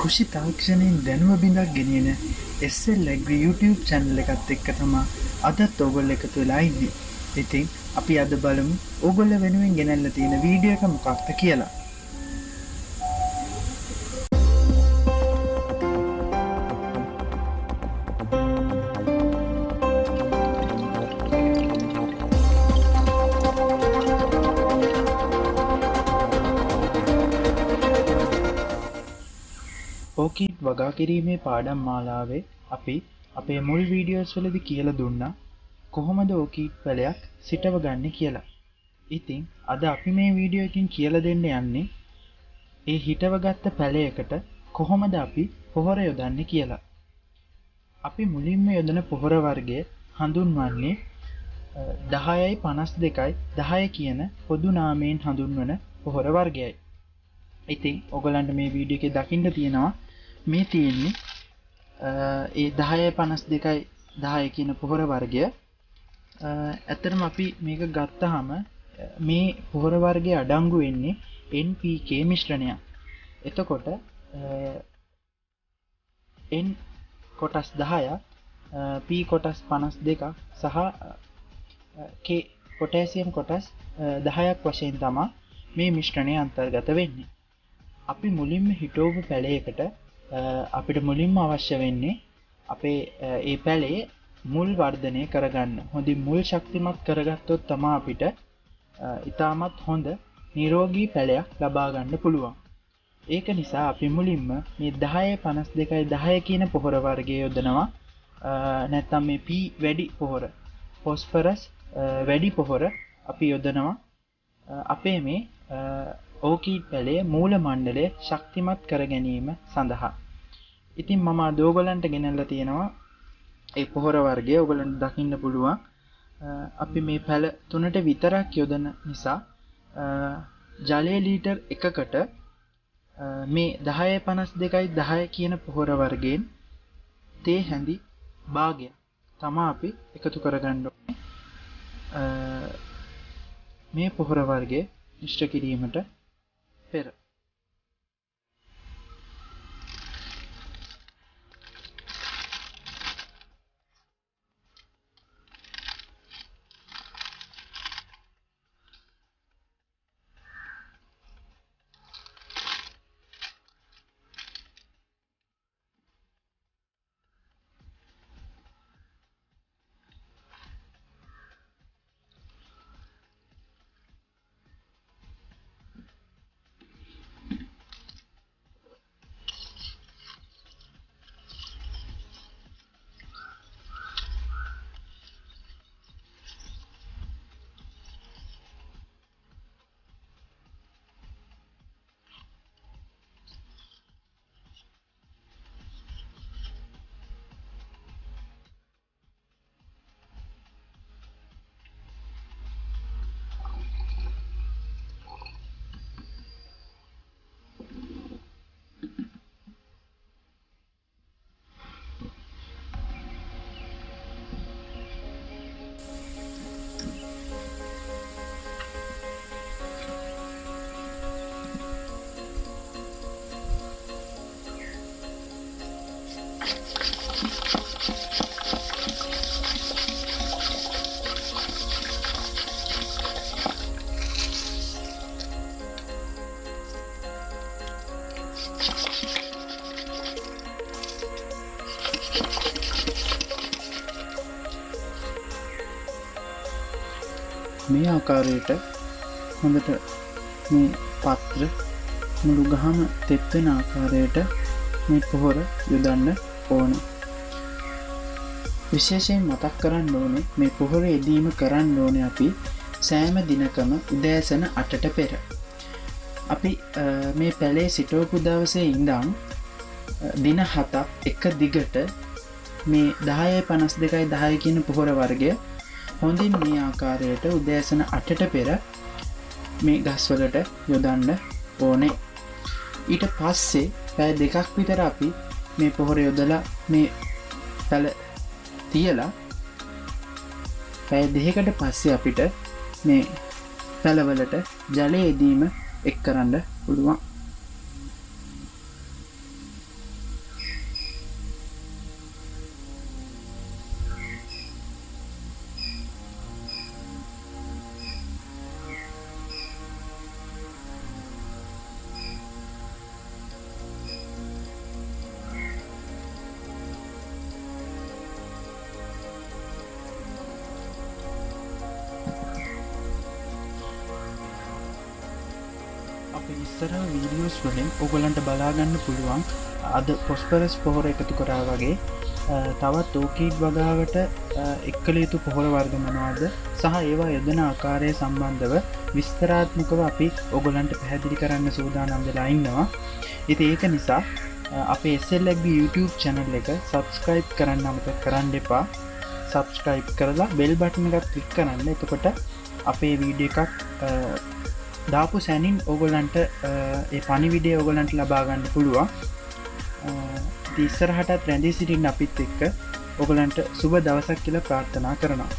කෘෂි තාක්ෂණයෙන් දැනුම බිඳක් ගෙනියන SL Agri YouTube channel එකත් එක්ක තමයි අදත් ඔයගොල්ලෝ එකතු වෙලා ඉන්නේ. ඉතින් අපි අද බලමු ඔයගොල්ලෝ වෙනුවෙන් ගෙනල්ලා තියෙන වීඩියෝ එක මොකක්ද කියලා. ඕකීඩ් වගා කිරීමේ පාඩම් මාලාවේ අපි අපේ මුල් වීඩියෝස් වලදී කියලා දුන්නා කොහොමද ඕකීඩ් පැලයක් සිටව ගන්න කියලා. ඉතින් අද අපි මේ වීඩියෝ එකකින් කියලා දෙන්න යන්නේ ඒ හිටවගත්ත පැලයකට කොහොමද අපි පොහොර යොදන්නේ කියලා. අපි මුලින්ම යොදන පොහොර වර්ගය හඳුන්වන්නේ 10යි 52යි 10 කියන පොදු නාමයෙන් හඳුන්වන පොහොර වර්ගයයි. ඉතින් ඔයගලන්ට මේ වීඩියෝ එකේ දකින්න තියෙනවා මේ තියෙන්නේ ඒ 10යි 52යි 10 කියන පොහොර වර්ගය. ඇත්තටම අපි මේක ගත්තාම මේ පොහොර වර්ගයේ අඩංගු වෙන්නේ NPK මිශ්‍රණයක්. එතකොට N කොටස් 10ක් P කොටස් 52ක් සහ K පොටෑසියම් කොටස් 10ක් වශයෙන් තමයි මේ මිශ්‍රණය අන්තර්ගත වෙන්නේ. අපි මුලින්ම හිටවපු පැලයකට අපිට මුලින්ම අවශ්‍ය වෙන්නේ අපේ ඒ පැලේ මුල් වර්ධනය කරගන්න. හොඳින් මුල් ශක්තිමත් කරගත්තොත් තමයි අපිට ඉතාමත් හොඳ නිරෝගී පැලයක් ලබා ගන්න පුළුවන්. ඒක නිසා අපි මුලින්ම මේ 10 52යි 10 කියන පොහොර වර්ගය යොදනවා. නැත්නම් මේ P වැඩි පොහොර, phosphorus වැඩි පොහොර අපි යොදනවා. අපේ මේ ඕකීඩ් පැලේ මූල මණ්ඩලය ශක්තිමත් කර ගැනීම සඳහා. ඉතින් මම අද ඔයගලන්ට ගෙනල්ලා තියෙනවා ඒ පොහොර වර්ගය. ඔයගලන්ට දකින්න පුළුවන් අපි මේ පැල තුනට විතරක් යොදන නිසා ජලය ලීටර් 1කට මේ 10 52යි 10 කියන පොහොර වර්ගයෙන් තේ හැඳි භාගය තමයි අපි එකතු කරගන්න ඕනේ. මේ පොහොර වර්ගය ඉෂ්ට කිරීමට පෙර මේ ආකාරයට හොඳට මේ පත්‍ර මුළු ගහම තෙත් වෙන ආකාරයට මේ පොහොර යොදන්න ඕනේ. විශේෂයෙන් මතක් කරන්න ඕනේ මේ පොහොර යෙදීම කරන්න ඕනේ අපි සෑම දිනකම උදෑසන 8ට පෙර. අපි මේ පැලේ සිටවපු දවසේ ඉඳන් දින 7ක් එක දිගට මේ 10 52යි 10 කියන පොහොර වර්ගය හොඳින් මේ ආකාරයට උදෑසන 8ට පෙර මේ ගස්වලට යොදන්න ඕනේ. ඊට පස්සේ පැය දෙකක් විතර අපි මේ පොහොර යොදලා මේ පැල තියලා පැය දෙකකට පස්සේ අපිට මේ පැලවලට ජලය එදීම එක් කරන්න පුළුවන්. ඉස්සරහ වීඩියෝස් වලින් ඔයගලන්ට බලා ගන්න පුළුවන් අද ෆොස්ෆරස් පොහොර එකතු කරා වගේ තවත් ඕකීඩ් වගාවට එක්කල යුතු පොහොර වර්ග මොනවාද සහ ඒවා යොදන ආකාරය සම්බන්ධව විස්තරාත්මකව අපි ඔයගලන්ට පැහැදිලි කරන්න සූදානම් වෙලා ඉන්නවා. ඉතින් ඒක නිසා අපේ SLFB YouTube channel එක subscribe කරන්න අමතක කරන්න එපා. subscribe කරලා bell button එකත් click කරන්න. එතකොට අපේ වීඩියෝ එකක් දාපු සැනින් ඔයගලන්ට ඒ පණිවිඩය ඔයගලන්ට ලබා ගන්න පුළුවන්. ඉතින් ඉස්සරහටත් රැඳී සිටින්න අපිත් එක්ක ඔයගලන්ට සුබ දවසක් කියලා ප්‍රාර්ථනා කරනවා.